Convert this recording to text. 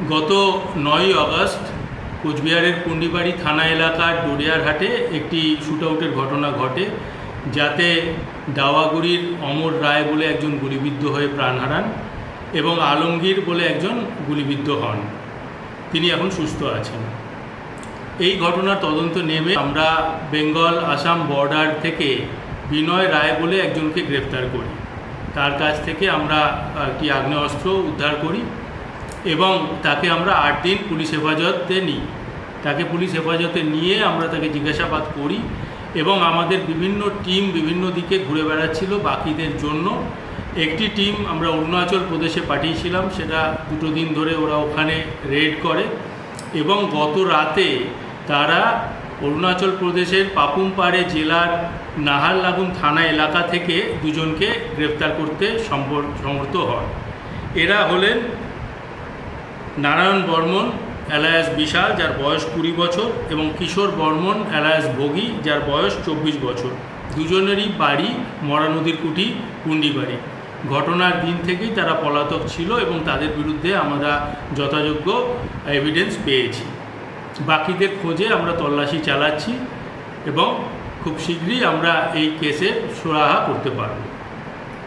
গত 9ই আগস্ট কোচবিহারের পুন্ডিবাড়ি থানা এলাকার ডোরিয়ারহাটে একটি শ্যুটআউটের ঘটনা ঘটে, যাতে দাওয়াগুড়ির অমর রায় বলে একজন গুলিবিদ্ধ হয়ে প্রাণ হারান এবং আলমগীর বলে একজন গুলিবিদ্ধ হন। তিনি এখন সুস্থ আছেন। এই ঘটনার তদন্ত নেমে আমরা বেঙ্গল আসাম বর্ডার থেকে বিনয় রায় বলে একজনকে গ্রেফতার করি। তার কাছ থেকে আমরা একটি আগ্নেয়াস্ত্র উদ্ধার করি এবং তাকে আমরা 8 দিন পুলিশ হেফাজতে নিই। তাকে পুলিশ হেফাজতে নিয়ে আমরা তাকে জিজ্ঞাসাবাদ করি এবং আমাদের বিভিন্ন টিম বিভিন্ন দিকে ঘুরে বেড়াচ্ছিল বাকিদের জন্য। একটি টিম আমরা অরুণাচল প্রদেশে পাঠিয়েছিলাম, সেটা 2 দিন ধরে ওরা ওখানে রেড করে এবং গত রাতে তারা অরুণাচল প্রদেশের পাপুমপাড়ে জেলার নাহারলাগুন থানা এলাকা থেকে 2 জনকে গ্রেফতার করতে সমর্থ হয়। এরা হলেন নারায়ণ বর্মন এলায়াস বিশাল, যার বয়স 20 বছর, এবং কিশোর বর্মন এলায়াস ভোগী, যার বয়স 24 বছর। 2 জনেরই বাড়ি মরানদীর কুটি পুন্ডিবাড়ি। ঘটনার দিন থেকেই তারা পলাতক ছিল এবং তাদের বিরুদ্ধে আমরা যথাযোগ্য এভিডেন্স পেয়েছি। বাকিদের খোঁজে আমরা তল্লাশি চালাচ্ছি এবং খুব শীঘ্রই আমরা এই কেসের সুরাহা করতে পারব।